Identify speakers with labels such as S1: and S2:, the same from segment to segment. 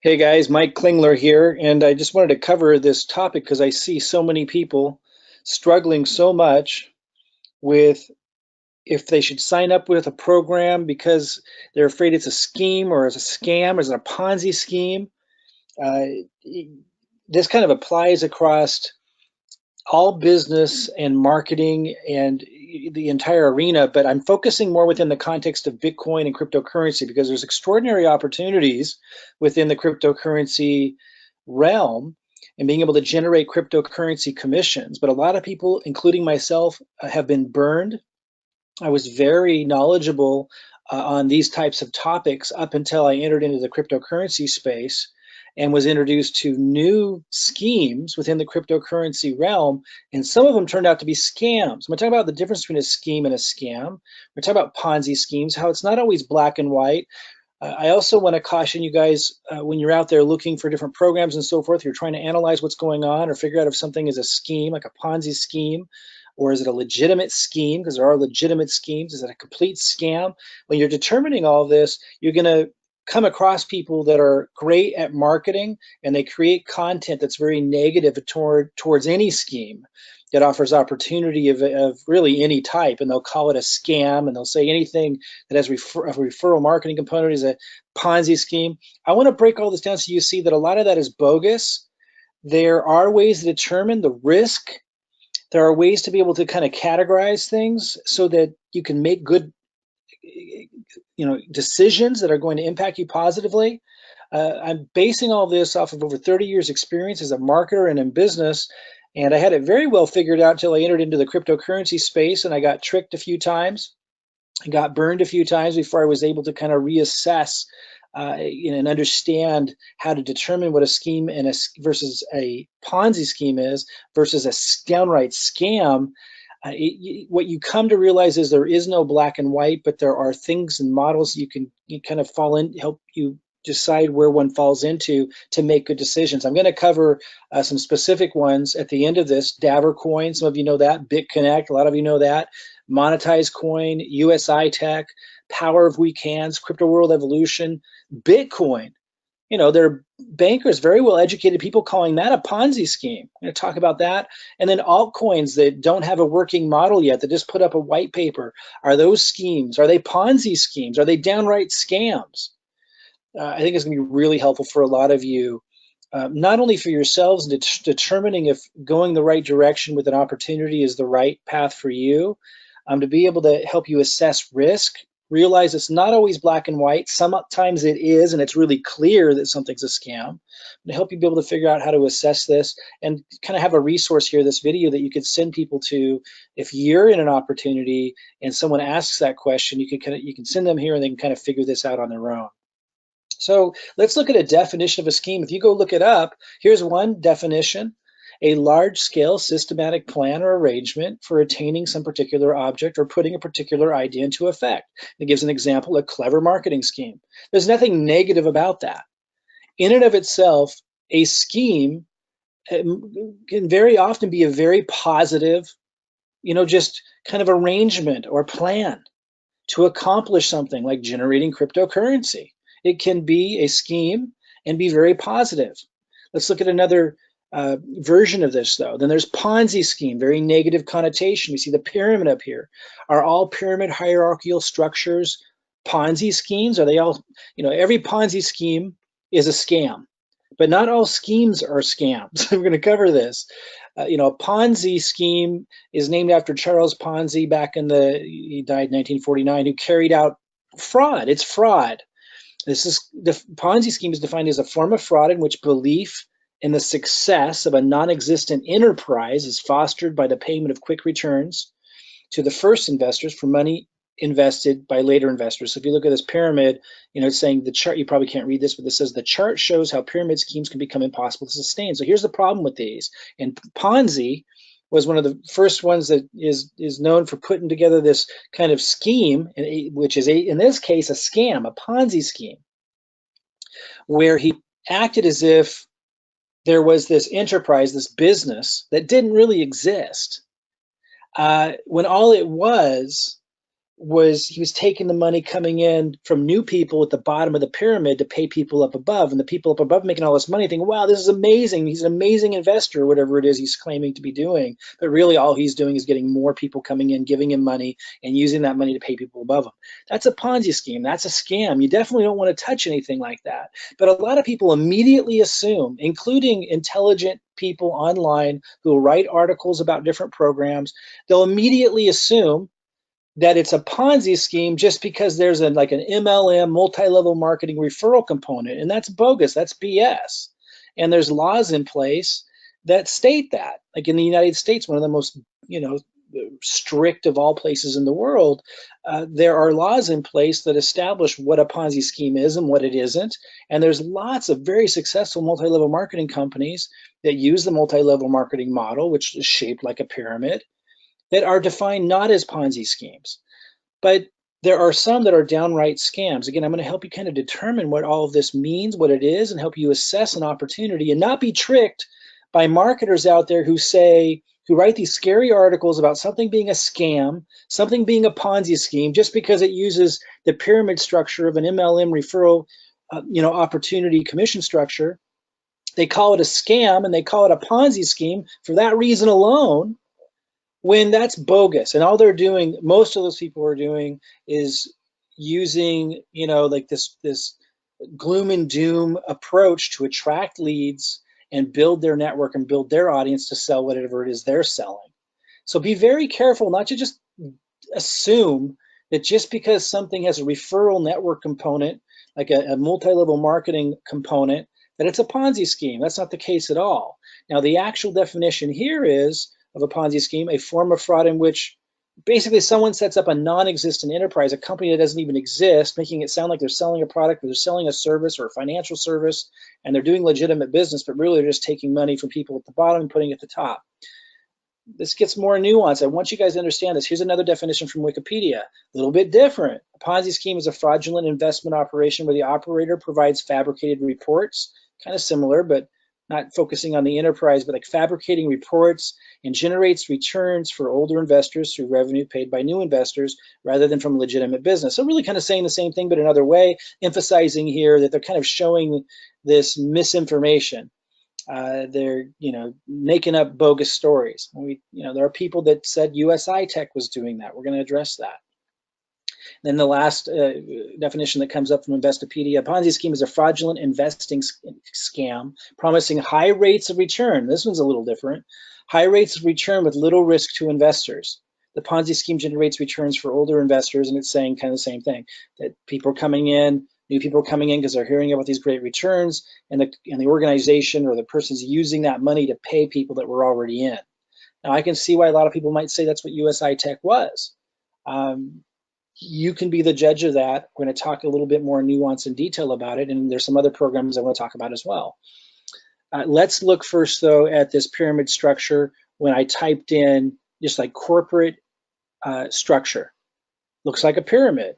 S1: Hey guys, Mike Klingler here, and I just wanted to cover this topic because I see so many people struggling so much with if they should sign up with a program because they're afraid it's a scheme or it's a scam or it's a Ponzi scheme. Uh, this kind of applies across all business and marketing and the entire arena, but I'm focusing more within the context of Bitcoin and cryptocurrency because there's extraordinary opportunities within the cryptocurrency realm and being able to generate cryptocurrency commissions. But a lot of people, including myself, have been burned. I was very knowledgeable on these types of topics up until I entered into the cryptocurrency space and was introduced to new schemes within the cryptocurrency realm, and some of them turned out to be scams. I'm going to talk about the difference between a scheme and a scam. We're talking about Ponzi schemes, how it's not always black and white. I also want to caution you guys when you're out there looking for different programs and so forth, you're trying to analyze what's going on or figure out if something is a scheme, like a Ponzi scheme, or is it a legitimate scheme? Because there are legitimate schemes. Is it a complete scam? When you're determining all this, you're going to come across people that are great at marketing and they create content that's very negative towards any scheme that offers opportunity of really any type, and they'll call it a scam, and they'll say anything that has a referral marketing component is a Ponzi scheme. I want to break all this down so you see that a lot of that is bogus. There are ways to determine the risk. There are ways to be able to kind of categorize things so that you can make good decisions that are going to impact you positively. I'm basing all this off of over 30 years experience as a marketer and in business, and I had it very well figured out until I entered into the cryptocurrency space, and I got tricked a few times. I got burned a few times before I was able to kind of reassess and understand how to determine what a scheme and versus a Ponzi scheme is versus a downright scam. What you come to realize is there is no black and white, but there are things and models you kind of fall in, help you decide where one falls into to make good decisions. I'm going to cover some specific ones at the end of this. Daver coin, some of you know that. BitConnect, a lot of you know that. Monetized coin, usi-tech, power of weak hands, crypto world evolution, Bitcoin. There are bankers, very well educated people calling that a Ponzi scheme. I'm going to talk about that. And then altcoins that don't have a working model yet, that just put up a white paper. Are those schemes? Are they Ponzi schemes? Are they downright scams? I think it's going to be really helpful for a lot of you, not only for yourselves in determining if going the right direction with an opportunity is the right path for you, to be able to help you assess risk. Realize it's not always black and white. Sometimes it is, and it's really clear that something's a scam. To help you be able to figure out how to assess this and kind of have a resource here, this video that you could send people to if you're in an opportunity and someone asks that question, you can send them here and they can kind of figure this out on their own. So let's look at a definition of a scheme. If you go look it up, here's one definition: a large-scale systematic plan or arrangement for attaining some particular object or putting a particular idea into effect. It gives an example, a clever marketing scheme. There's nothing negative about that. In and of itself, a scheme can very often be a very positive, just kind of arrangement or plan to accomplish something like generating cryptocurrency. It can be a scheme and be very positive. Let's look at another version of this, though. Then there's Ponzi scheme, very negative connotation. We see the pyramid up here. Are all pyramid hierarchical structures Ponzi schemes? Are they all, every Ponzi scheme is a scam, but not all schemes are scams. We're going to cover this. A Ponzi scheme is named after Charles Ponzi he died in 1949, who carried out fraud. It's fraud. The Ponzi scheme is defined as a form of fraud in which belief in the success of a non-existent enterprise is fostered by the payment of quick returns to the first investors for money invested by later investors. So if you look at this pyramid, it's saying the chart, you probably can't read this, but this says the chart shows how pyramid schemes can become impossible to sustain. So here's the problem with these. And Ponzi was one of the first ones that is known for putting together this kind of scheme, which is, in this case, a scam, a Ponzi scheme, where he acted as if there was this enterprise, this business that didn't really exist, when all it was was he was taking the money coming in from new people at the bottom of the pyramid to pay people up above, and the people up above making all this money thinking, wow, this is amazing, he's an amazing investor, or whatever it is he's claiming to be doing. But really all he's doing is getting more people coming in, giving him money, and using that money to pay people above him. That's a Ponzi scheme. That's a scam. You definitely don't want to touch anything like that. But a lot of people immediately assume, including intelligent people online who write articles about different programs, they'll immediately assume that it's a Ponzi scheme just because there's like an MLM, multi-level marketing referral component, and that's bogus. That's BS. And there's laws in place that state that. Like in the United States, one of the most strict of all places in the world, there are laws in place that establish what a Ponzi scheme is and what it isn't. And there's lots of very successful multi-level marketing companies that use the multi-level marketing model, which is shaped like a pyramid, that are defined not as Ponzi schemes. But there are some that are downright scams. Again, I'm going to help you kind of determine what all of this means, what it is, and help you assess an opportunity and not be tricked by marketers out there who write these scary articles about something being a scam, something being a Ponzi scheme, just because it uses the pyramid structure of an MLM referral, opportunity commission structure. They call it a scam and they call it a Ponzi scheme for that reason alone, when that's bogus. And all they're doing, most of those people are doing, is using, like this gloom and doom approach to attract leads and build their network and build their audience to sell whatever it is they're selling. So be very careful not to just assume that just because something has a referral network component, like a multi-level marketing component, that it's a Ponzi scheme. That's not the case at all. Now, the actual definition here is of a Ponzi scheme, a form of fraud in which basically someone sets up a non-existent enterprise, a company that doesn't even exist, making it sound like they're selling a product or they're selling a service or a financial service, and they're doing legitimate business, but really they're just taking money from people at the bottom and putting it at the top. This gets more nuanced. I want you guys to understand this. Here's another definition from Wikipedia, a little bit different. A Ponzi scheme is a fraudulent investment operation where the operator provides fabricated reports, kind of similar, but not focusing on the enterprise, but like fabricating reports, and generates returns for older investors through revenue paid by new investors rather than from legitimate business. So really kind of saying the same thing, but another way, emphasizing here that they're kind of showing this misinformation. They're making up bogus stories. There are people that said usi-tech was doing that. We're going to address that. Then the last definition that comes up from Investopedia: Ponzi scheme is a fraudulent investing scam promising high rates of return. This one's a little different. High rates of return with little risk to investors. The Ponzi scheme generates returns for older investors, and it's saying kind of the same thing, that people are coming in, new people are coming in because they're hearing about these great returns, and the organization or the person's using that money to pay people that were already in. Now, I can see why a lot of people might say that's what usi-tech was. You can be the judge of that. We're going to talk a little bit more nuance and detail about it, and there's some other programs I want to talk about as well. Let's look first, though, at this pyramid structure. When I typed in just like corporate structure, looks like a pyramid.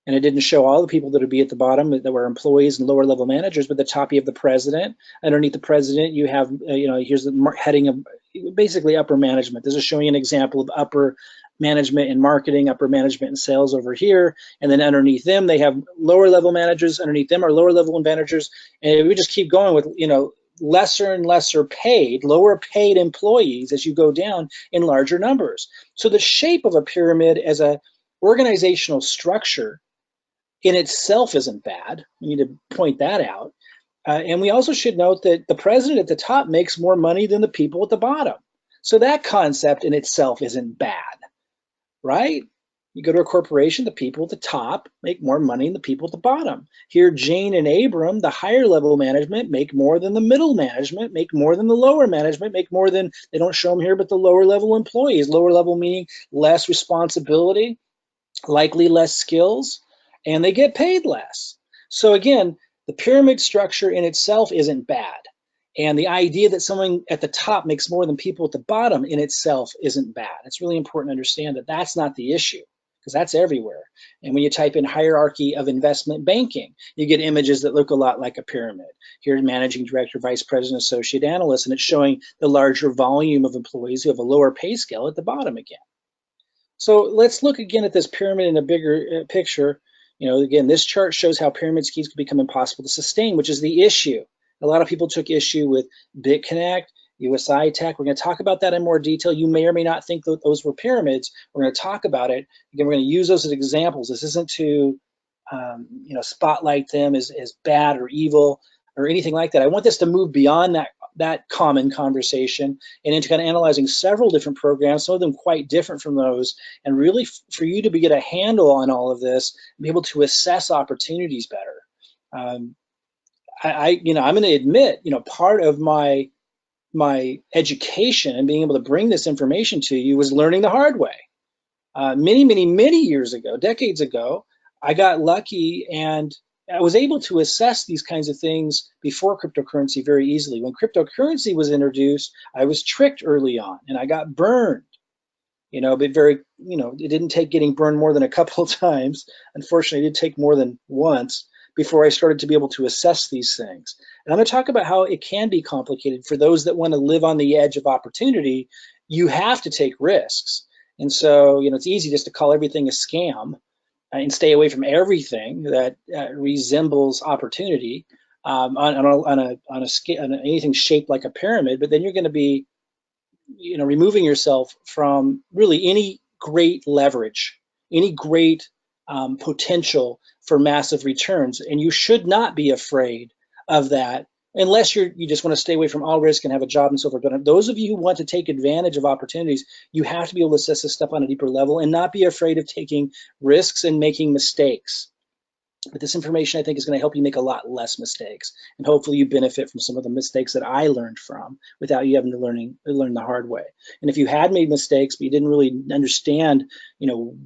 S1: And it didn't show all the people that would be at the bottom that were employees and lower level managers, but at the top you have the president. Underneath the president, you have, here's the heading of basically upper management. This is showing an example of upper management in marketing, upper management in sales over here. And then underneath them, they have lower level managers. Underneath them are lower level managers. And we just keep going with, lesser and lesser paid, lower paid employees as you go down in larger numbers. So the shape of a pyramid as a organizational structure in itself isn't bad. We need to point that out. And we also should note that the president at the top makes more money than the people at the bottom. So that concept in itself isn't bad, right? You go to a corporation, the people at the top make more money than the people at the bottom. Here, Jane and Abram, the higher level management, make more than the middle management, make more than the lower management, make more than, they don't show them here, but the lower level employees. Lower level meaning less responsibility, likely less skills, and they get paid less. So again, the pyramid structure in itself isn't bad. And the idea that someone at the top makes more than people at the bottom in itself isn't bad. It's really important to understand that that's not the issue, because that's everywhere. And when you type in hierarchy of investment banking, you get images that look a lot like a pyramid. Here's managing director, vice president, associate analyst, and it's showing the larger volume of employees who have a lower pay scale at the bottom again. So let's look again at this pyramid in a bigger picture. You know, again, this chart shows how pyramid schemes can become impossible to sustain, which is the issue. A lot of people took issue with BitConnect, usi-tech. We're going to talk about that in more detail. You may or may not think that those were pyramids. We're going to talk about it. Again, we're going to use those as examples. This isn't to spotlight them as bad or evil or anything like that. I want this to move beyond that common conversation and into kind of analyzing several different programs, some of them quite different from those, and really for you to get a handle on all of this and be able to assess opportunities better. I'm going to admit, part of my education and being able to bring this information to you was learning the hard way. Many years ago, decades ago, I got lucky and I was able to assess these kinds of things before cryptocurrency very easily. When cryptocurrency was introduced, I was tricked early on and I got burned. But it didn't take getting burned more than a couple of times. Unfortunately, it did take more than once before I started to be able to assess these things. And I'm going to talk about how it can be complicated for those that want to live on the edge of opportunity. You have to take risks. And so, it's easy just to call everything a scam and stay away from everything that resembles opportunity on anything shaped like a pyramid. But then you're going to be, removing yourself from really any great leverage, any great potential for massive returns. And you should not be afraid of that unless you just want to stay away from all risk and have a job and so forth. But those of you who want to take advantage of opportunities, you have to be able to assess this stuff on a deeper level and not be afraid of taking risks and making mistakes. But this information, I think, is going to help you make a lot less mistakes. And hopefully you benefit from some of the mistakes that I learned from without you having to learn the hard way. And if you had made mistakes, but you didn't really understand,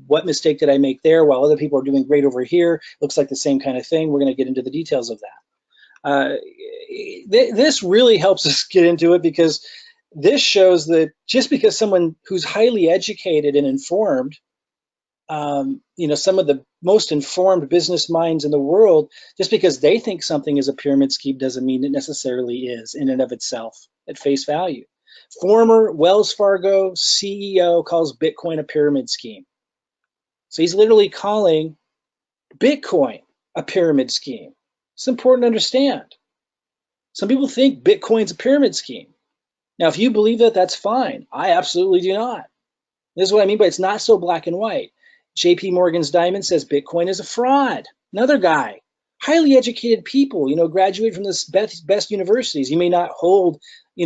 S1: what mistake did I make there while other people are doing great over here, looks like the same kind of thing, we're going to get into the details of that. This really helps us get into it because this shows that just because someone who's highly educated and informed, some of the most informed business minds in the world, just because they think something is a pyramid scheme doesn't mean it necessarily is in and of itself at face value. Former Wells Fargo CEO calls Bitcoin a pyramid scheme. So he's literally calling Bitcoin a pyramid scheme. It's important to understand. Some people think Bitcoin's a pyramid scheme. Now, if you believe that, that's fine. I absolutely do not. This is what I mean by it's not so black and white. JP Morgan's Diamond says Bitcoin is a fraud. Another guy, highly educated people, graduated from the best universities. You may not hold,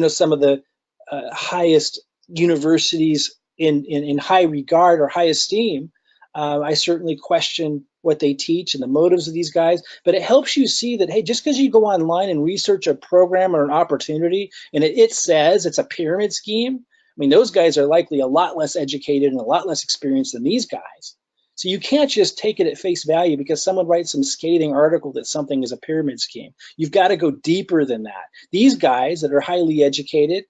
S1: some of the highest universities in high regard or high esteem. I certainly question what they teach and the motives of these guys, but it helps you see that, hey, just because you go online and research a program or an opportunity and it says it's a pyramid scheme, I mean, those guys are likely a lot less educated and a lot less experienced than these guys. So you can't just take it at face value because someone writes some scathing article that something is a pyramid scheme. You've got to go deeper than that. These guys that are highly educated,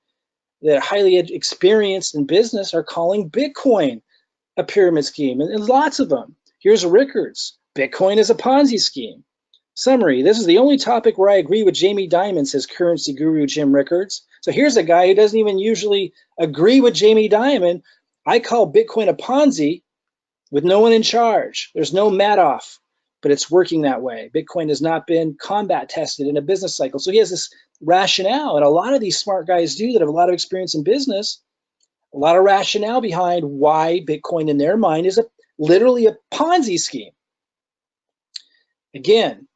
S1: that are highly experienced in business are calling Bitcoin a pyramid scheme, and lots of them. Here's Rickards. Bitcoin is a Ponzi scheme. Summary, this is the only topic where I agree with Jamie Dimon, says currency guru Jim Rickards. So here's a guy who doesn't even usually agree with Jamie Dimon. I call Bitcoin a Ponzi with no one in charge. There's no Madoff, but it's working that way. Bitcoin has not been combat tested in a business cycle. So he has this rationale, and a lot of these smart guys do that have a lot of experience in business, a lot of rationale behind why Bitcoin in their mind is literally a Ponzi scheme. Again,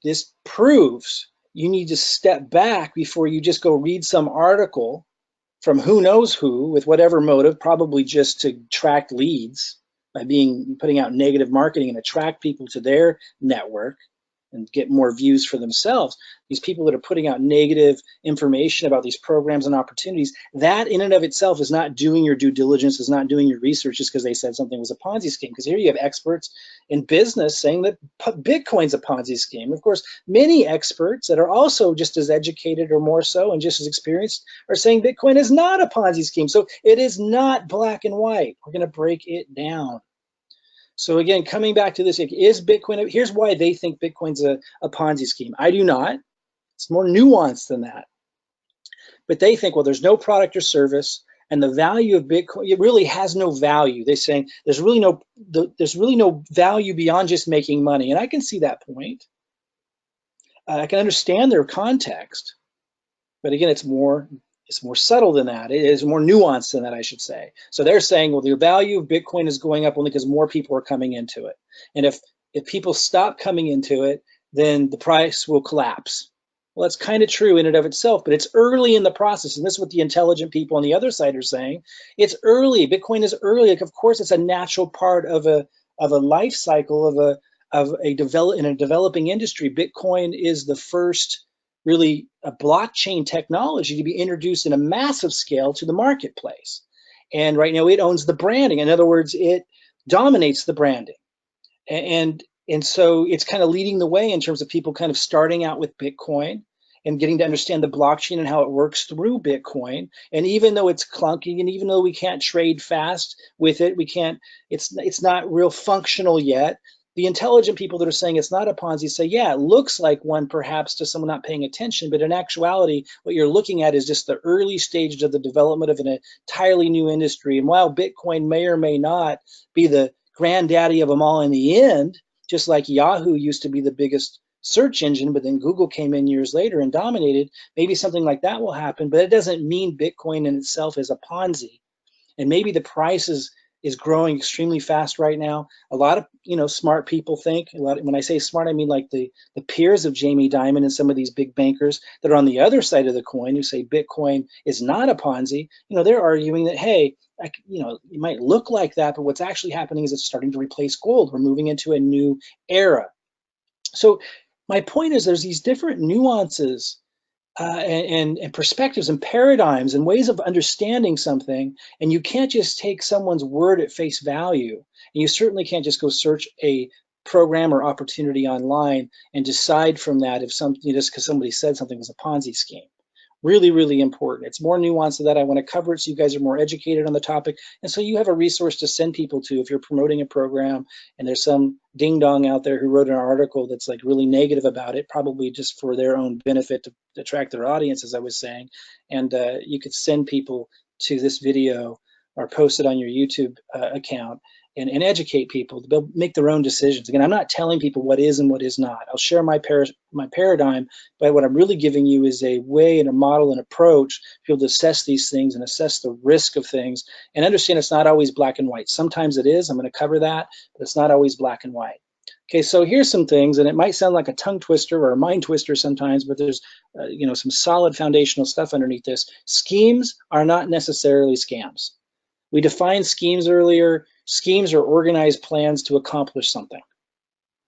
S1: this proves you need to step back before you just go read some article from who knows who with whatever motive, probably just to attract leads by putting out negative marketing and attract people to their network and get more views for themselves. These people that are putting out negative information about these programs and opportunities, that in and of itself is not doing your due diligence, is not doing your research just because they said something was a Ponzi scheme. Because here you have experts in business saying that Bitcoin's a Ponzi scheme. Of course, many experts that are also just as educated or more so and just as experienced are saying Bitcoin is not a Ponzi scheme. So it is not black and white. We're going to break it down. So again, coming back to this, is Bitcoin, here's why they think Bitcoin's a Ponzi scheme. I do not. It's more nuanced than that. But they think, well, there's no product or service. And the value of Bitcoin, it really has no value. They're saying there's really no value beyond just making money. And I can see that point. I can understand their context, but again, it's more subtle than that. It is more nuanced than that, I should say. So they're saying, well, the value of Bitcoin is going up only because more people are coming into it. And if people stop coming into it, then the price will collapse. Well, that's kind of true in and of itself, but it's early in the process. And this is what the intelligent people on the other side are saying. It's early. Bitcoin is early. Like, of course, it's a natural part of a life cycle in a developing industry. Bitcoin is the first really a blockchain technology to be introduced in a massive scale to the marketplace. And right now it owns the branding. In other words, it dominates the branding. And so it's kind of leading the way in terms of people kind of starting out with Bitcoin and getting to understand the blockchain and how it works through Bitcoin. And even though it's clunky, and even though we can't trade fast with it, it's not real functional yet. The intelligent people that are saying it's not a Ponzi say, yeah, it looks like one perhaps to someone not paying attention, but in actuality, what you're looking at is just the early stages of the development of an entirely new industry. And while Bitcoin may or may not be the granddaddy of them all in the end, just like Yahoo used to be the biggest search engine, but then Google came in years later and dominated, maybe something like that will happen, but it doesn't mean Bitcoin in itself is a Ponzi. And maybe the price is growing extremely fast right now. A lot of smart people think, when I say smart, I mean like the peers of Jamie Dimon and some of these big bankers that are on the other side of the coin who say Bitcoin is not a Ponzi. They're arguing that, hey, it might look like that, but what's actually happening is it's starting to replace gold. We're moving into a new era. So my point is there's these different nuances and perspectives and paradigms and ways of understanding something, and you can't just take someone's word at face value, and you certainly can't just go search a program or opportunity online and decide from that if something just because somebody said something was a Ponzi scheme. Really, really important. It's more nuanced than that. I want to cover it so you guys are more educated on the topic, and so you have a resource to send people to if you're promoting a program and there's some ding dong out there who wrote an article that's like really negative about it, probably just for their own benefit to attract their audience, as I was saying. And you could send people to this video or post it on your YouTube account and educate people. They'll make their own decisions. Again, I'm not telling people what is and what is not. I'll share my paradigm, but what I'm really giving you is a way and a model and approach to be able to assess these things and assess the risk of things and understand it's not always black and white. Sometimes it is. I'm going to cover that, but it's not always black and white. Okay, so here's some things, and it might sound like a tongue twister or a mind twister sometimes, but there's some solid foundational stuff underneath this. Schemes are not necessarily scams. We defined schemes earlier. Schemes are organized plans to accomplish something.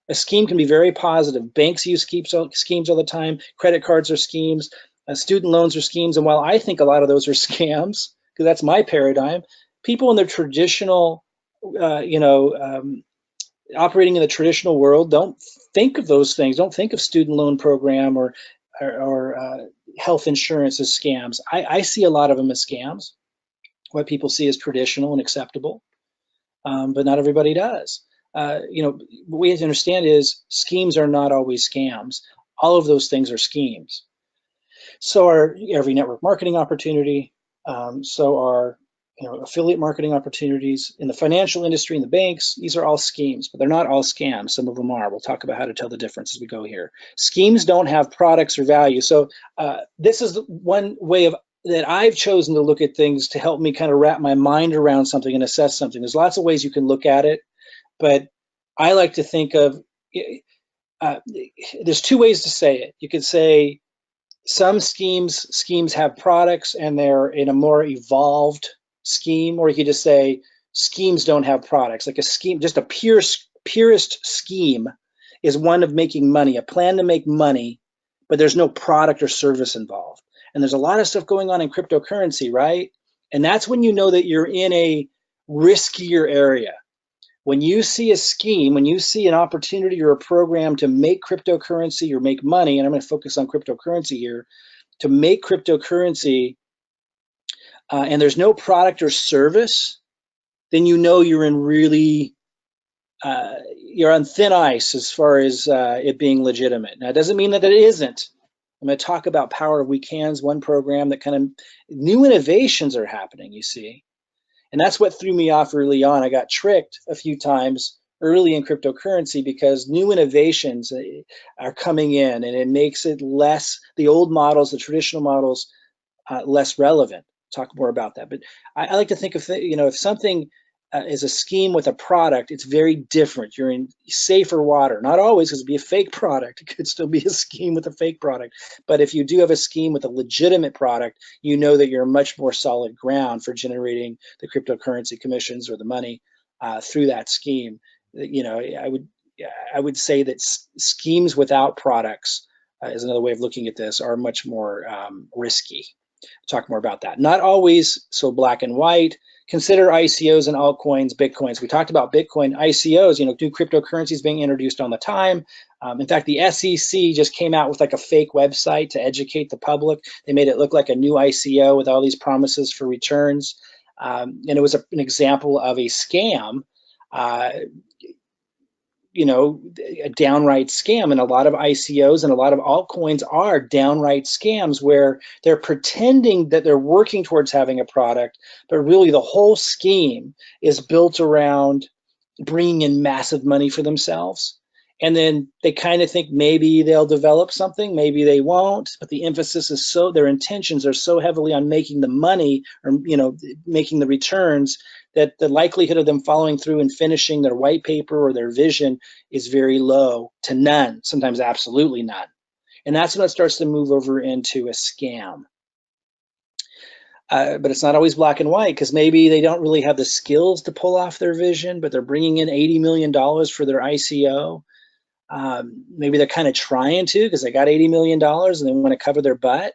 S1: A scheme can be very positive. Banks use schemes all the time. Credit cards are schemes. Student loans are schemes. And while I think a lot of those are scams, because that's my paradigm, people in their traditional, operating in the traditional world don't think of those things. Don't think of student loan program or health insurance as scams. I see a lot of them as scams. What people see as traditional and acceptable, but not everybody does. What we have to understand is schemes are not always scams. All of those things are schemes. So are every network marketing opportunity. So are affiliate marketing opportunities in the financial industry, in the banks. These are all schemes, but they're not all scams. Some of them are. We'll talk about how to tell the difference as we go here. Schemes don't have products or value. So this is one way that I've chosen to look at things to help me kind of wrap my mind around something and assess something. There's lots of ways you can look at it, but I like to think of there's two ways to say it. You could say some schemes have products and they're in a more evolved scheme, or you could just say schemes don't have products. Like a scheme, just a purest scheme is one of making money, a plan to make money, but there's no product or service involved. And there's a lot of stuff going on in cryptocurrency, right? And that's when you know that you're in a riskier area. When you see a scheme, when you see an opportunity or a program to make cryptocurrency or make money, and I'm going to focus on cryptocurrency here, to make cryptocurrency, and there's no product or service, then you know you're in really, you're on thin ice as far as it being legitimate. Now, it doesn't mean that it isn't. I'm going to talk about Power of Weak Hands, one program that kind of new innovations are happening, you see. And that's what threw me off early on. I got tricked a few times early in cryptocurrency because new innovations are coming in, and it makes it less, the old models, the traditional models, less relevant. Talk more about that. But I like to think of, if something is a scheme with a product, it's very different. You're in safer water. Not always, because it'd be a fake product. It could still be a scheme with a fake product. But if you do have a scheme with a legitimate product, you know that you're much more solid ground for generating the cryptocurrency commissions or the money through that scheme. I would say that schemes without products is another way of looking at this, are much more risky. Talk more about that. Not always so black and white. Consider ICOs and altcoins, Bitcoins. We talked about Bitcoin. ICOs, new cryptocurrencies being introduced all the time. In fact, the SEC just came out with like a fake website to educate the public. They made it look like a new ICO with all these promises for returns. And it was an example of a scam. A downright scam, and a lot of ICOs and a lot of altcoins are downright scams where they're pretending that they're working towards having a product, but really the whole scheme is built around bringing in massive money for themselves. And then they kind of think maybe they'll develop something, maybe they won't, but the emphasis is their intentions are so heavily on making the money or, making the returns, that the likelihood of them following through and finishing their white paper or their vision is very low to none, sometimes absolutely none. And that's when it starts to move over into a scam. But it's not always black and white, because maybe they don't really have the skills to pull off their vision, but they're bringing in $80 million for their ICO. Maybe they're kind of trying to, because they got $80 million and they want to cover their butt.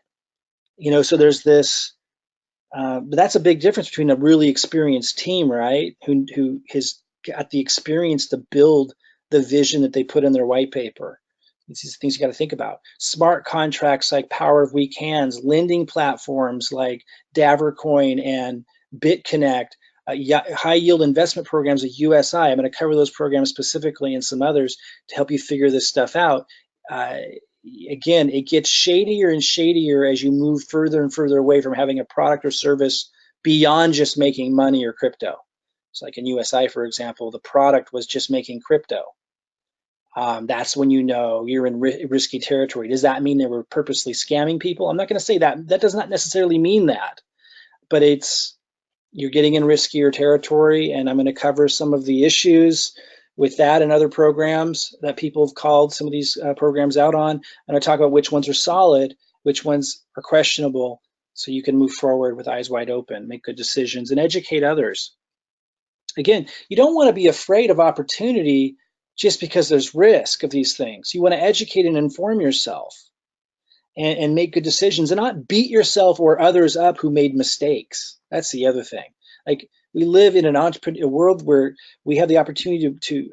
S1: So there's this, but that's a big difference between a really experienced team, right? Who has got the experience to build the vision that they put in their white paper. These things you got to think about. Smart contracts like Power of Weak Hands, lending platforms like Davercoin and BitConnect, high yield investment programs at USI. I'm going to cover those programs specifically and some others to help you figure this stuff out. Again, it gets shadier and shadier as you move further and further away from having a product or service beyond just making money or crypto. It's like in USI, for example, the product was just making crypto. That's when you're in risky territory. Does that mean they were purposely scamming people? I'm not going to say that. That does not necessarily mean that, but you're getting in riskier territory, and I'm going to cover some of the issues with that and other programs that people have called some of these programs out on. And I talk about which ones are solid, which ones are questionable, so you can move forward with eyes wide open, make good decisions, and educate others. Again, you don't want to be afraid of opportunity just because there's risk of these things. You want to educate and inform yourself and make good decisions, and not beat yourself or others up who made mistakes. That's the other thing. Like, we live in a world where we have the opportunity to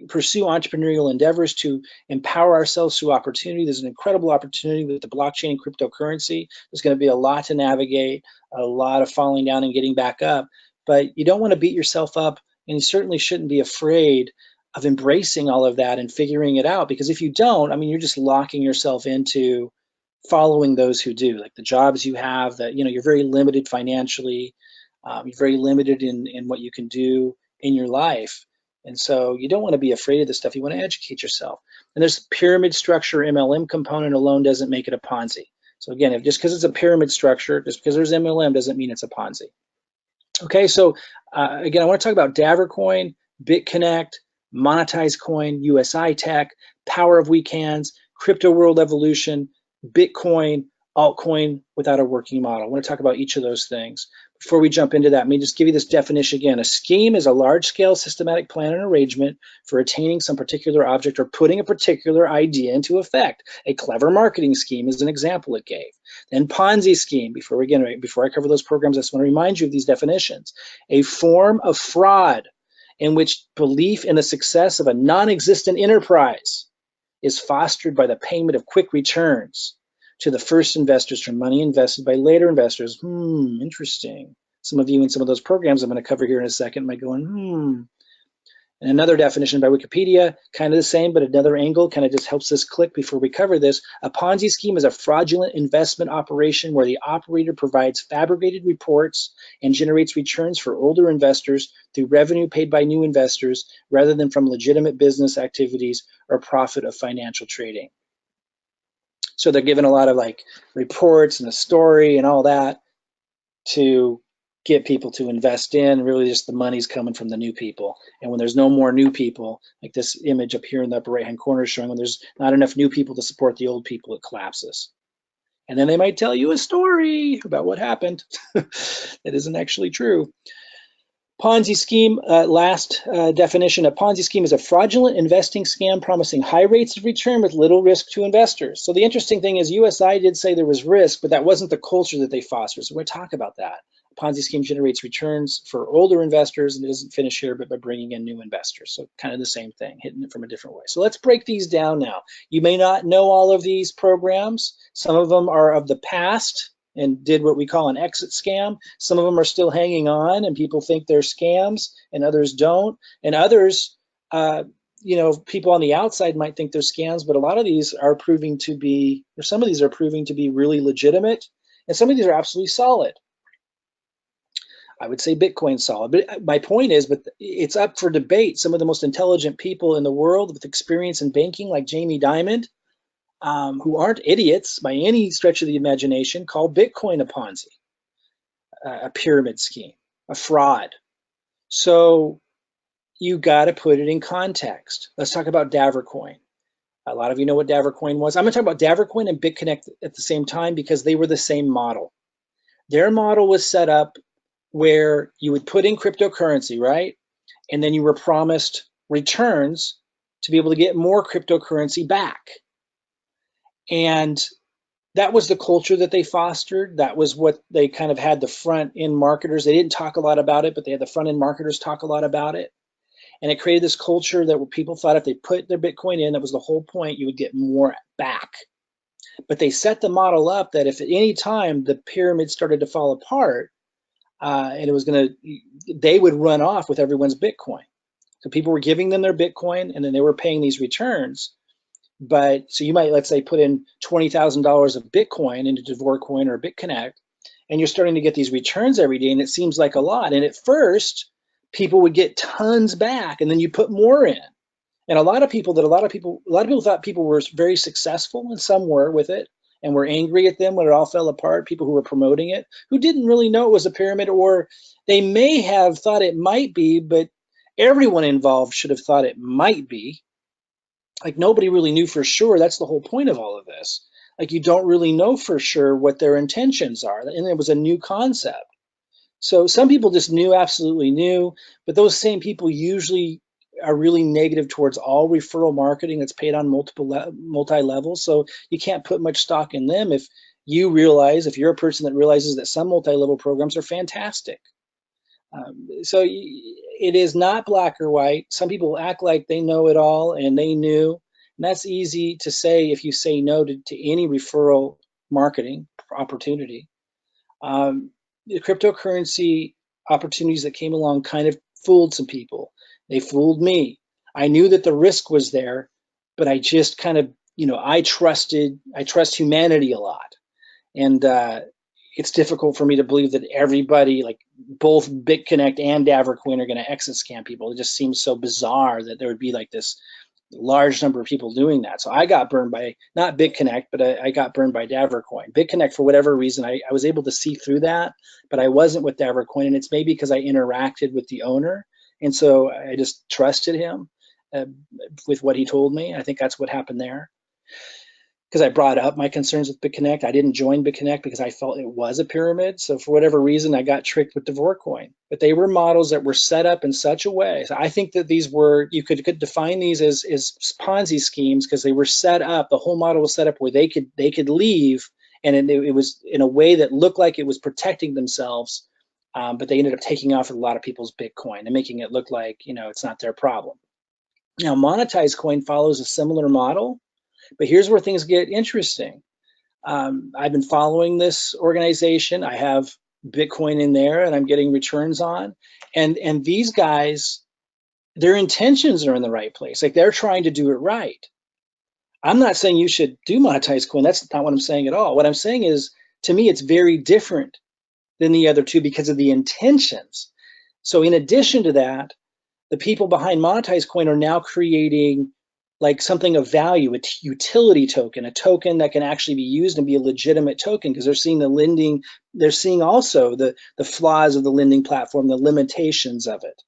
S1: pursue entrepreneurial endeavors, to empower ourselves through opportunity. There's an incredible opportunity with the blockchain and cryptocurrency. There's going to be a lot to navigate, a lot of falling down and getting back up, but you don't want to beat yourself up, and you certainly shouldn't be afraid of embracing all of that and figuring it out, because if you don't, you're just locking yourself into following those who do. Like the jobs you have, that you're very limited financially, you're very limited in what you can do in your life, and so you don't want to be afraid of this stuff. You want to educate yourself. And there's pyramid structure. MLM component alone doesn't make it a Ponzi. So again, just because it's a pyramid structure, just because there's MLM doesn't mean it's a Ponzi. Okay, so again, I want to talk about Davercoin, BitConnect, Monetize Coin, usi-tech, Power of Weak Hands, Crypto World Evolution, Bitcoin, altcoin without a working model. I want to talk about each of those things. Before we jump into that, let me just give you this definition again. A scheme is a large-scale systematic plan and arrangement for attaining some particular object or putting a particular idea into effect. A clever marketing scheme is an example it gave. Then Ponzi scheme, before I cover those programs, I just want to remind you of these definitions. A form of fraud in which belief in the success of a non-existent enterprise is fostered by the payment of quick returns to the first investors from money invested by later investors. Interesting. Some of you in some of those programs I'm going to cover here in a second might go, And another definition by Wikipedia, kind of the same, but another angle, kind of just helps us click before we cover this. A Ponzi scheme is a fraudulent investment operation where the operator provides fabricated reports and generates returns for older investors through revenue paid by new investors rather than from legitimate business activities or profit of financial trading. So they're given a lot of like reports and a story and all that to get people to invest in. Really just the money's coming from the new people. And when there's no more new people, like this image up here in the upper right hand corner showing when there's not enough new people to support the old people, it collapses. And then they might tell you a story about what happened that isn't actually true. Ponzi scheme, last definition, a Ponzi scheme is a fraudulent investing scam promising high rates of return with little risk to investors. So the interesting thing is USI did say there was risk, but that wasn't the culture that they fostered. So we're going to talk about that. A Ponzi scheme generates returns for older investors, and it doesn't finish here, but by bringing in new investors. So kind of the same thing, hitting it from a different way. So let's break these down now. You may not know all of these programs. Some of them are of the past and did what we call an exit scam. Some of them are still hanging on and people think they're scams and others don't. And others, people on the outside might think they're scams, but a lot of these are proving to be, or some of these are proving to be really legitimate. And some of these are absolutely solid. I would say Bitcoin's solid, but my point is, but it's up for debate. Some of the most intelligent people in the world with experience in banking, like Jamie Dimon, who aren't idiots by any stretch of the imagination, call Bitcoin a Ponzi, a pyramid scheme, a fraud. So you got to put it in context. Let's talk about Davercoin. A lot of you know what Davercoin was. I'm going to talk about Davercoin and BitConnect at the same time because they were the same model. Their model was set up where you would put in cryptocurrency, right? And then you were promised returns to be able to get more cryptocurrency back. And that was the culture that they fostered. That was what they kind of had the front end marketers. They didn't talk a lot about it, but they had the front end marketers talk a lot about it. And it created this culture that where people thought if they put their Bitcoin in, that was the whole point, you would get more back. But they set the model up that if at any time the pyramid started to fall apart, and it was they would run off with everyone's Bitcoin. So people were giving them their Bitcoin and then they were paying these returns. But so you might, let's say, put in $20,000 of Bitcoin into Davercoin or BitConnect, and you're starting to get these returns every day, and it seems like a lot. And at first, people would get tons back, and then you put more in. And a lot of people thought people were very successful, and some were with it, and were angry at them when it all fell apart. People who were promoting it, who didn't really know it was a pyramid, or they may have thought it might be, but everyone involved should have thought it might be. Like nobody really knew for sure. That's the whole point of all of this. Like you don't really know for sure what their intentions are. And it was a new concept. So some people just absolutely knew, but those same people usually are really negative towards all referral marketing that's paid on multi-levels. So you can't put much stock in them if you're a person that realizes that some multi-level programs are fantastic. So it is not black or white. Some people act like they know it all and they knew. And that's easy to say if you say no to any referral marketing opportunity. The cryptocurrency opportunities that came along kind of fooled some people. They fooled me. I knew that the risk was there, but I just kind of, I trust humanity a lot. And it's difficult for me to believe that everybody, like both BitConnect and Davercoin, are going to exit scam people. It just seems so bizarre that there would be like this large number of people doing that. So I got burned by, not BitConnect, but I got burned by Davercoin. BitConnect, for whatever reason, I was able to see through that, but I wasn't with Davercoin. And it's maybe because I interacted with the owner. And so I just trusted him with what he told me. I think that's what happened there. Because I brought up my concerns with BitConnect. I didn't join BitConnect because I felt it was a pyramid. So for whatever reason, I got tricked with Davercoin. But they were models that were set up in such a way. So I think that these were, you could define these as Ponzi schemes because they were set up, the whole model was set up where they could leave, and it was in a way that looked like it was protecting themselves, but they ended up taking off with a lot of people's Bitcoin and making it look like, it's not their problem. Now, monetized coin follows a similar model. But here's where things get interesting. I've been following this organization. I have Bitcoin in there and I'm getting returns on. And these guys their intentions are in the right place. Like they're trying to do it right. I'm not saying you should do monetized coin. That's not what I'm saying at all. What I'm saying is, to me, it's very different than the other two because of the intentions. So in addition to that, the people behind monetized coin are now creating like something of value, a utility token, a token that can actually be used and be a legitimate token because they're seeing the lending, they're seeing also the flaws of the lending platform, the limitations of it.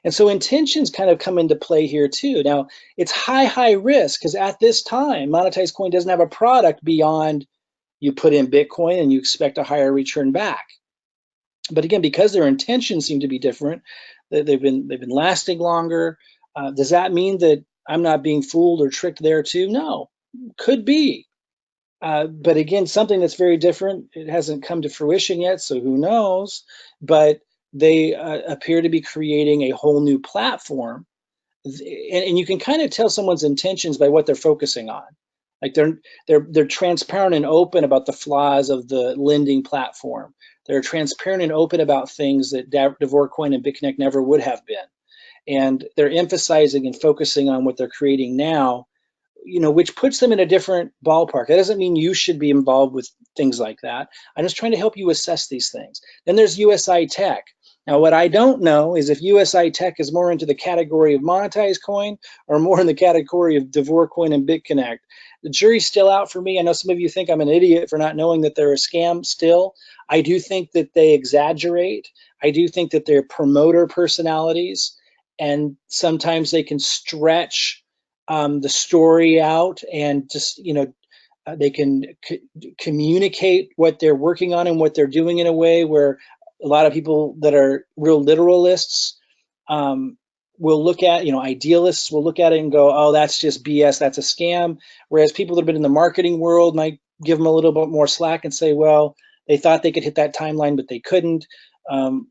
S1: And so intentions kind of come into play here too. Now, it's high risk because at this time, monetized coin doesn't have a product beyond you put in Bitcoin and you expect a higher return back. But again, because their intentions seem to be different, they've been lasting longer. Does that mean that I'm not being fooled or tricked there too? No, could be. But again, something that's very different. It hasn't come to fruition yet, so who knows? But they appear to be creating a whole new platform, and you can kind of tell someone's intentions by what they're focusing on. Like they're transparent and open about the flaws of the lending platform. They're transparent and open about things that Devorcoin and BitConnect never would have been, and they're emphasizing and focusing on what they're creating now, which puts them in a different ballpark. That doesn't mean you should be involved with things like that. I'm just trying to help you assess these things. Then there's usi-tech. Now, what I don't know is if usi-tech is more into the category of monetized coin or more in the category of Devorcoin and BitConnect. The jury's still out for me. I know some of you think I'm an idiot for not knowing that they're a scam still. I do think that they exaggerate. I do think that they're promoter personalities, and sometimes they can stretch the story out and just, they can communicate what they're working on and what they're doing in a way where a lot of people that are real literalists will look at, idealists will look at it and go, oh, that's just BS, that's a scam. Whereas people that have been in the marketing world might give them a little bit more slack and say, well, they thought they could hit that timeline, but they couldn't. And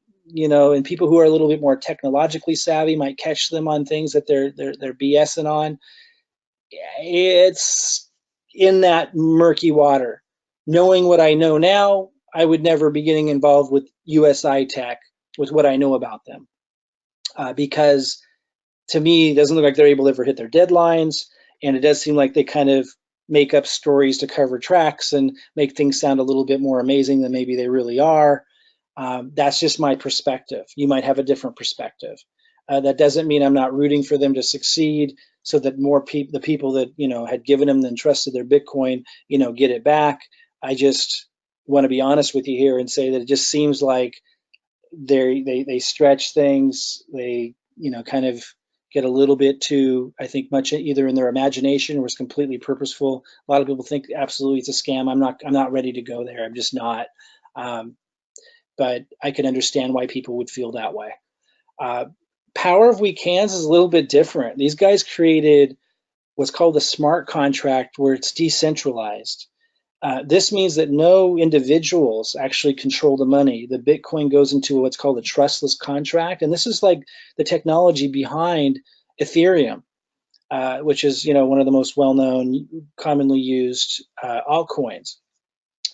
S1: people who are a little bit more technologically savvy might catch them on things that they're BSing on. It's in that murky water. Knowing what I know now, I would never be getting involved with usi-tech with what I know about them, because to me, it doesn't look like they're able to ever hit their deadlines, and it does seem like they kind of make up stories to cover tracks and make things sound a little bit more amazing than maybe they really are. That's just my perspective. You might have a different perspective. That doesn't mean I'm not rooting for them to succeed, so that more people, the people that had given them and trusted their Bitcoin, get it back. I just want to be honest with you here and say that it just seems like they stretch things. They kind of get a little bit too, I think, much either in their imagination or it's completely purposeful. A lot of people think absolutely it's a scam. I'm not ready to go there. I'm just not. But I can understand why people would feel that way. Power of Weekends is a little bit different. These guys created what's called a smart contract where it's decentralized. This means that no individuals actually control the money. The Bitcoin goes into what's called a trustless contract, and this is like the technology behind Ethereum, which is one of the most well-known, commonly used altcoins.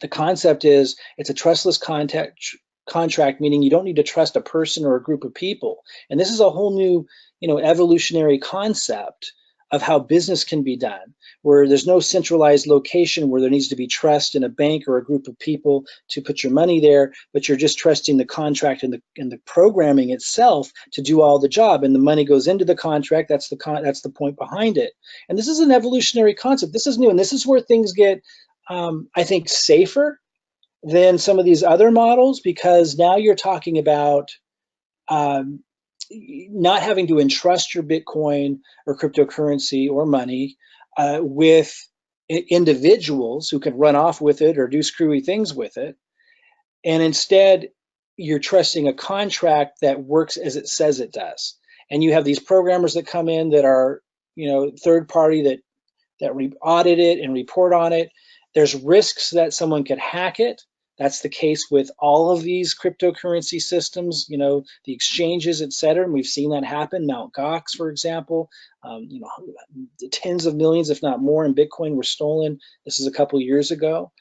S1: The concept is it's a trustless contract, meaning you don't need to trust a person or a group of people. And this is a whole new, evolutionary concept of how business can be done, where there's no centralized location where there needs to be trust in a bank or a group of people to put your money there, but you're just trusting the contract and the programming itself to do all the job, and the money goes into the contract. That's the point behind it. And this is an evolutionary concept. This is new, and this is where things get, I think, safer than some of these other models, because now you're talking about not having to entrust your Bitcoin or cryptocurrency or money with individuals who can run off with it or do screwy things with it. And instead, you're trusting a contract that works as it says it does. And you have these programmers that come in that are, third party that audit it and report on it. There's risks that someone could hack it. That's the case with all of these cryptocurrency systems, the exchanges, et cetera. And we've seen that happen. Mt. Gox, for example, tens of millions, if not more, in Bitcoin were stolen. This is a couple years ago.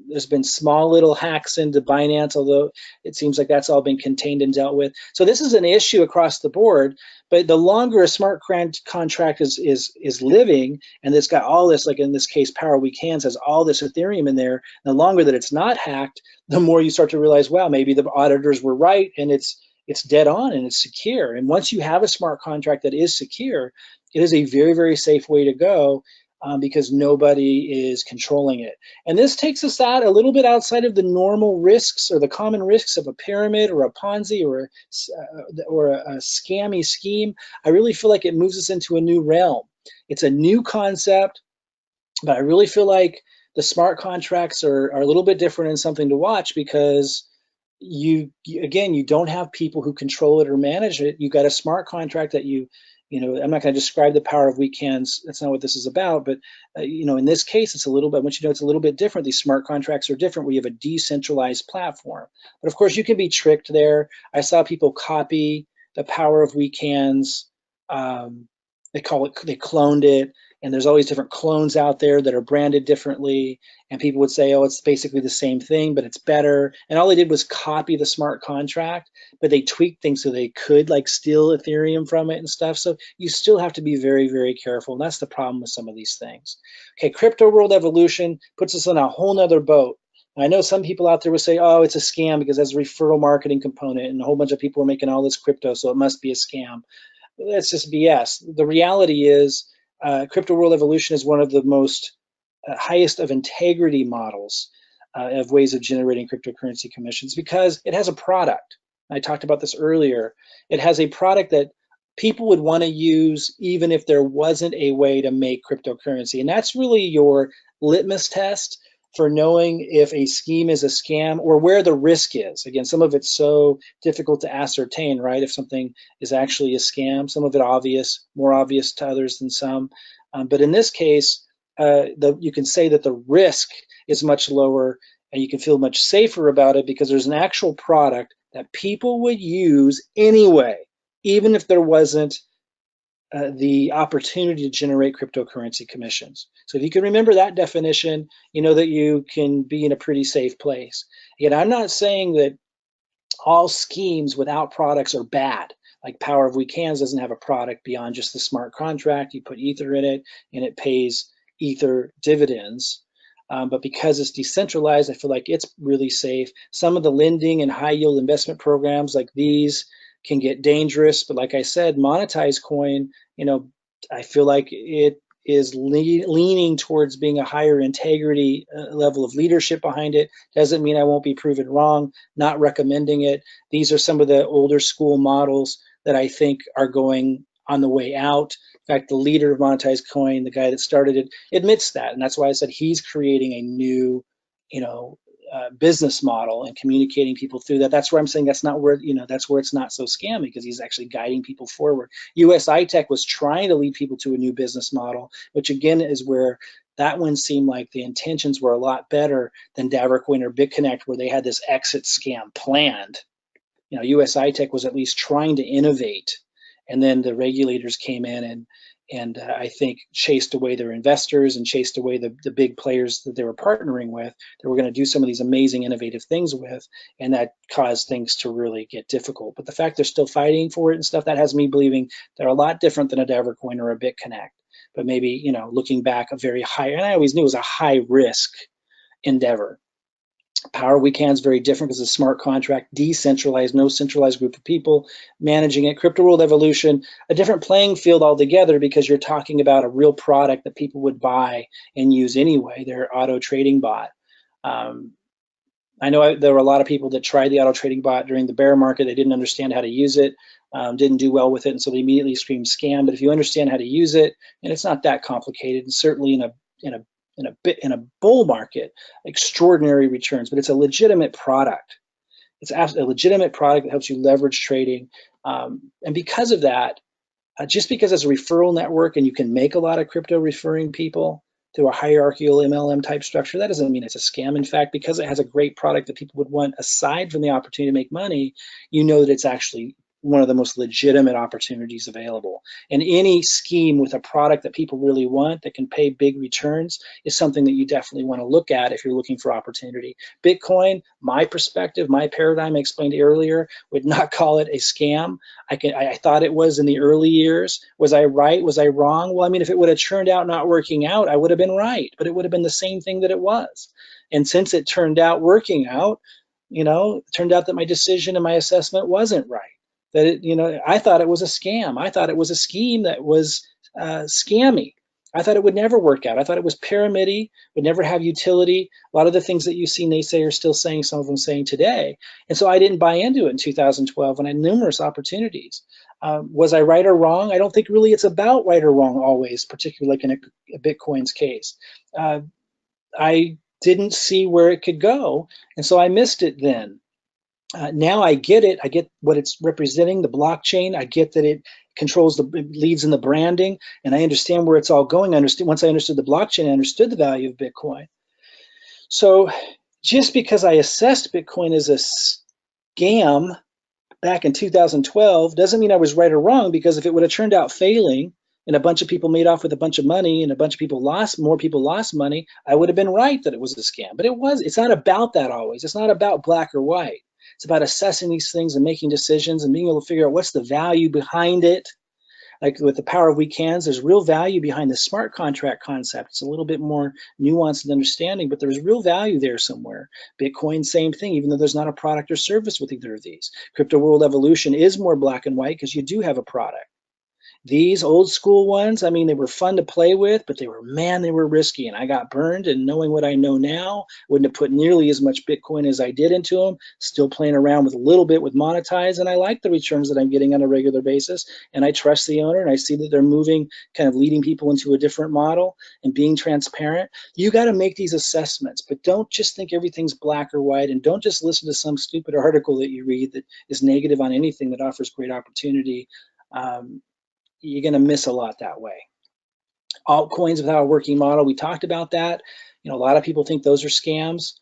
S1: there's been small little hacks into Binance, although it seems like that's all been contained and dealt with. So this is an issue across the board. But the longer a smart contract is living, and it's got all this, like in this case, Power Week Hands has all this Ethereum in there. The longer that it's not hacked, the more you start to realize, wow, maybe the auditors were right, and it's dead on and it's secure. And once you have a smart contract that is secure, it is a very, very safe way to go, because nobody is controlling it. And this takes us out a little bit outside of the normal risks or the common risks of a pyramid or a Ponzi or a scammy scheme. I really feel like it moves us into a new realm. It's a new concept, but I really feel like the smart contracts are a little bit different and something to watch, because again, you don't have people who control it or manage it. You got a smart contract that I'm not going to describe the power of weak hands. That's not what this is about. But in this case, it's a little bit. Once you know it's a little bit different. These smart contracts are different. We have a decentralized platform, but of course you can be tricked there. I saw people copy the power of weak hands. They cloned it, and there's always different clones out there that are branded differently. And people would say, oh, it's basically the same thing, but it's better. And all they did was copy the smart contract, but they tweaked things so they could like steal Ethereum from it and stuff. So you still have to be very, very careful. And that's the problem with some of these things. Okay, crypto world evolution puts us on a whole nother boat. I know some people out there will say, oh, it's a scam because it has a referral marketing component and a whole bunch of people are making all this crypto, so it must be a scam. That's just BS. The reality is crypto world evolution is one of the most highest of integrity models of ways of generating cryptocurrency commissions, because it has a product. I talked about this earlier. It has a product that people would want to use even if there wasn't a way to make cryptocurrency. And that's really your litmus test for knowing if a scheme is a scam or where the risk is. Again, some of it's so difficult to ascertain, right? If something is actually a scam, some of it obvious, more obvious to others than some. But in this case, you can say that the risk is much lower and you can feel much safer about it because there's an actual product that people would use anyway, even if there wasn't the opportunity to generate cryptocurrency commissions. So if you can remember that definition, you know that you can be in a pretty safe place. Again, I'm not saying that all schemes without products are bad. Like Power of Weak Hands doesn't have a product beyond just the smart contract. You put Ether in it and it pays Ether dividends. But because it's decentralized, I feel like it's really safe. Some of the lending and high yield investment programs like these can get dangerous. But like I said, monetized coin, I feel like it is leaning towards being a higher integrity level of leadership behind it. Doesn't mean I won't be proven wrong, not recommending it. These are some of the older school models that I think are going on the way out. In fact, the leader of monetized coin, the guy that started it, admits that. And that's why I said he's creating a new, business model and communicating people through that. That's where I'm saying that's not where, that's where it's not so scammy, because he's actually guiding people forward. usi-tech was trying to lead people to a new business model, which again is where that one seemed like the intentions were a lot better than Davercoin or BitConnect, where they had this exit scam planned. usi-tech was at least trying to innovate, and then the regulators came in and I think chased away their investors and chased away the big players that they were partnering with, that were going to do some of these amazing innovative things with, and that caused things to really get difficult. But the fact they're still fighting for it and stuff, that has me believing they're a lot different than a Davercoin or a BitConnect. But maybe, looking back, a very high, and I always knew it was a high risk endeavor. Power Week Hands is very different because it's a smart contract, decentralized, no centralized group of people managing it. Crypto World Evolution, a different playing field altogether, because you're talking about a real product that people would buy and use anyway, their auto trading bot. I know there were a lot of people that tried the auto trading bot during the bear market. They didn't understand how to use it, didn't do well with it, and so they immediately screamed scam. But if you understand how to use it, and it's not that complicated, and certainly in a bull market, extraordinary returns, but it's a legitimate product. It's a legitimate product that helps you leverage trading. And because of that, just because it's a referral network and you can make a lot of crypto referring people through a hierarchical MLM type structure, that doesn't mean it's a scam. In fact, because it has a great product that people would want aside from the opportunity to make money, you know that it's actually one of the most legitimate opportunities available. And any scheme with a product that people really want that can pay big returns is something that you definitely want to look at if you're looking for opportunity. Bitcoin, my perspective, my paradigm I explained earlier, would not call it a scam. I thought it was in the early years. Was I right? Was I wrong? Well, I mean, if it would have turned out not working out, I would have been right, but it would have been the same thing that it was. And since it turned out working out, it turned out that my decision and my assessment wasn't right. That I thought it was a scam. I thought it was a scheme that was scammy. I thought it would never work out. I thought it was pyramid-y, would never have utility. A lot of the things that you see naysayers still saying, some of them saying today. And so I didn't buy into it in 2012 when I had numerous opportunities. Was I right or wrong? I don't think really it's about right or wrong always, particularly like in a Bitcoin's case. I didn't see where it could go, and so I missed it then. Now I get it. I get what it's representing, the blockchain. I get that it controls leads in the branding, and I understand where it's all going. Once I understood the blockchain, I understood the value of Bitcoin. So just because I assessed Bitcoin as a scam back in 2012 doesn't mean I was right or wrong, because if it would have turned out failing and a bunch of people made off with a bunch of money and a bunch of people more people lost money, I would have been right that it was a scam. But it's not about that always. It's not about black or white. It's about assessing these things and making decisions and being able to figure out what's the value behind it. Like with the power of weak hands, there's real value behind the smart contract concept. It's a little bit more nuanced and understanding, but there's real value there somewhere. Bitcoin, same thing, even though there's not a product or service with either of these. Crypto World Evolution is more black and white because you do have a product. These old school ones, I mean, they were fun to play with, but they were risky, and I got burned. And knowing what I know now, wouldn't have put nearly as much Bitcoin as I did into them. Still playing around with a little bit with monetize, and I like the returns that I'm getting on a regular basis. And I trust the owner, and I see that they're moving, kind of leading people into a different model and being transparent. You got to make these assessments, but don't just think everything's black or white, and don't just listen to some stupid article that you read that is negative on anything that offers great opportunity. You're going to miss a lot that way. Altcoins without a working model, we talked about that. A lot of people think those are scams,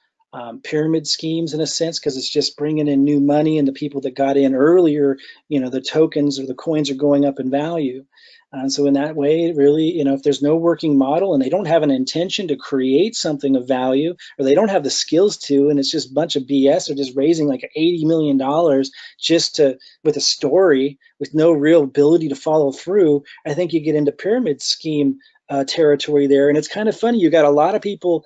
S1: pyramid schemes in a sense, because it's just bringing in new money, and the people that got in earlier, the tokens or the coins are going up in value. And so in that way, really, if there's no working model and they don't have an intention to create something of value, or they don't have the skills to, and it's just a bunch of BS, they're just raising like $80 million just with a story with no real ability to follow through, I think you get into pyramid scheme territory there. And it's kind of funny. You got a lot of people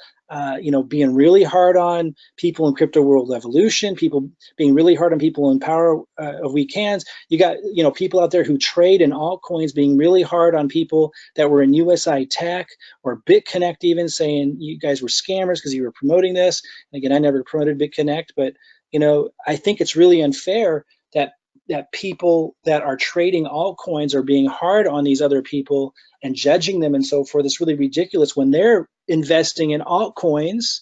S1: being really hard on people in Crypto World Evolution, people being really hard on people in Power of Weak Hands. You got, people out there who trade in altcoins being really hard on people that were in usi-tech or BitConnect, even saying you guys were scammers because you were promoting this. And again, I never promoted BitConnect, but I think it's really unfair that people that are trading altcoins are being hard on these other people and judging them and so forth. It's really ridiculous when they're investing in altcoins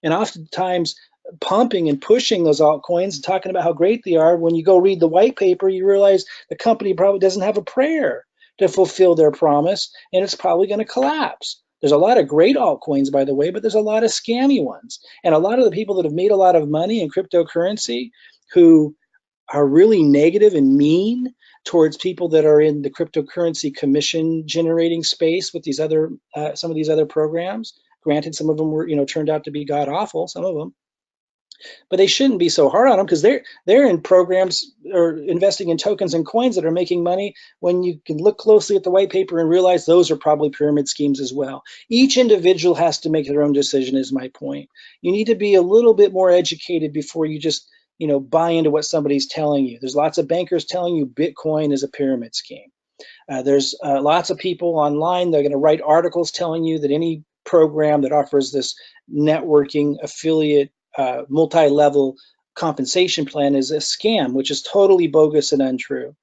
S1: and oftentimes pumping and pushing those altcoins and talking about how great they are. When you go read the white paper, you realize the company probably doesn't have a prayer to fulfill their promise, and it's probably going to collapse. There's a lot of great altcoins, by the way, but there's a lot of scammy ones. And a lot of the people that have made a lot of money in cryptocurrency who are really negative and mean towards people that are in the cryptocurrency commission generating space with these other some of these other programs. Granted, some of them were turned out to be god awful, some of them, but they shouldn't be so hard on them, because they're in programs or investing in tokens and coins that are making money, when you can look closely at the white paper and realize those are probably pyramid schemes as well. Each individual has to make their own decision, is my point. You need to be a little bit more educated before you just buy into what somebody's telling you. There's lots of bankers telling you Bitcoin is a pyramid scheme. There's lots of people online that are going to write articles telling you that any program that offers this networking affiliate multi-level compensation plan is a scam, which is totally bogus and untrue.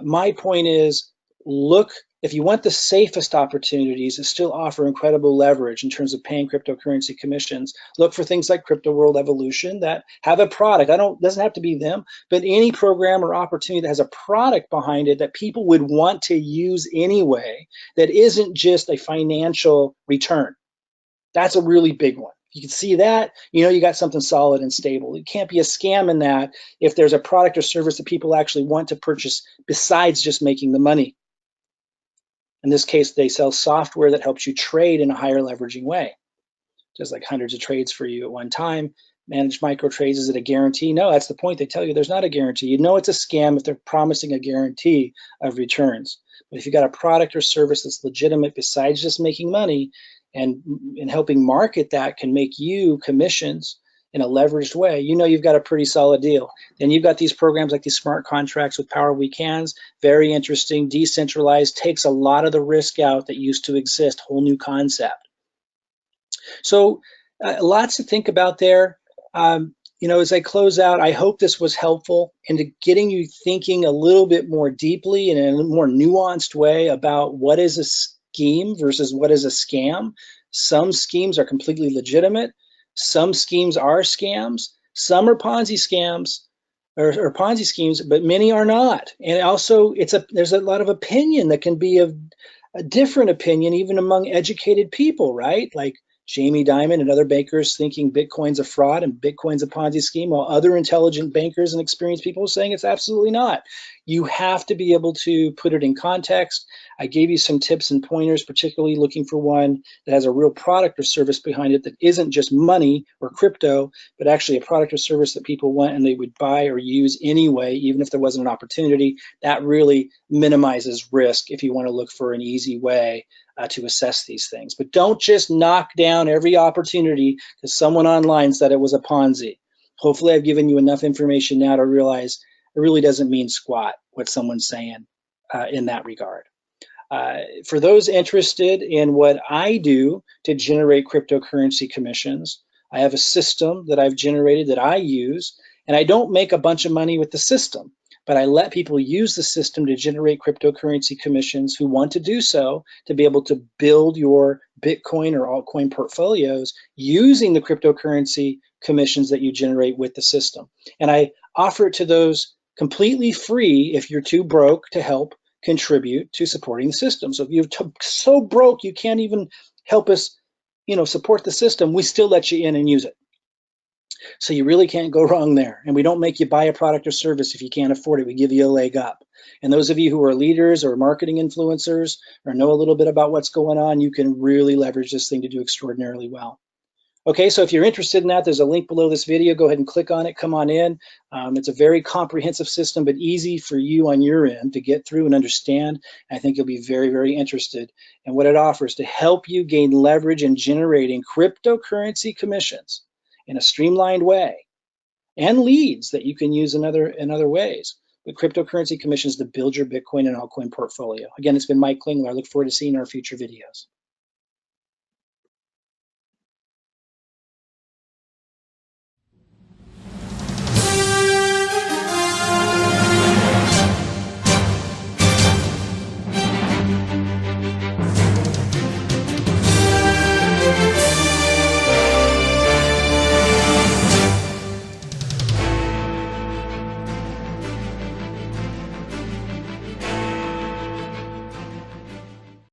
S1: My point is, look, if you want the safest opportunities that still offer incredible leverage in terms of paying cryptocurrency commissions, look for things like Crypto World Evolution that have a product. Doesn't have to be them, but any program or opportunity that has a product behind it that people would want to use anyway, that isn't just a financial return. That's a really big one. You can see that, you know you got something solid and stable. It can't be a scam in that if there's a product or service that people actually want to purchase besides just making the money. In this case, they sell software that helps you trade in a higher leveraging way. Just like hundreds of trades for you at one time. Managed micro trades, is it a guarantee? No, that's the point. They tell you there's not a guarantee. You know it's a scam if they're promising a guarantee of returns. But if you got a product or service that's legitimate besides just making money, and helping market that can make you commissions in a leveraged way, you know you've got a pretty solid deal. Then you've got these programs like these smart contracts with power weekends, very interesting, decentralized, takes a lot of the risk out that used to exist, whole new concept. So lots to think about there. You know, as I close out, I hope this was helpful into getting you thinking a little bit more deeply and in a more nuanced way about what is a scheme versus what is a scam. Some schemes are completely legitimate. Some schemes are scams. Some are Ponzi scams or Ponzi schemes, but many are not. And also, there's a lot of opinion that can be a different opinion even among educated people, right? Like Jamie Dimon and other bankers thinking Bitcoin's a fraud and Bitcoin's a Ponzi scheme, while other intelligent bankers and experienced people are saying it's absolutely not. You have to be able to put it in context. I gave you some tips and pointers, particularly looking for one that has a real product or service behind it that isn't just money or crypto, but actually a product or service that people want and they would buy or use anyway, even if there wasn't an opportunity. That really minimizes risk if you want to look for an easy way to assess these things. But don't just knock down every opportunity because someone online said it was a Ponzi. Hopefully I've given you enough information now to realize it really doesn't mean squat what someone's saying in that regard. For those interested in what I do to generate cryptocurrency commissions, I have a system that I've generated that I use, and I don't make a bunch of money with the system, but I let people use the system to generate cryptocurrency commissions who want to do so to be able to build your Bitcoin or altcoin portfolios using the cryptocurrency commissions that you generate with the system. And I offer it to those completely free if you're too broke to help contribute to supporting the system. So if you're so broke you can't even help us, support the system, we still let you in and use it. So you really can't go wrong there. And we don't make you buy a product or service if you can't afford it. We give you a leg up. And those of you who are leaders or marketing influencers or know a little bit about what's going on, you can really leverage this thing to do extraordinarily well. Okay, so if you're interested in that, there's a link below this video. Go ahead and click on it. Come on in. It's a very comprehensive system, but easy for you on your end to get through and understand. I think you'll be very, very interested in what it offers to help you gain leverage in generating cryptocurrency commissions in a streamlined way and leads that you can use in other ways. But cryptocurrency commissions to build your Bitcoin and altcoin portfolio. Again, it's been Mike Klingler. I look forward to seeing our future videos.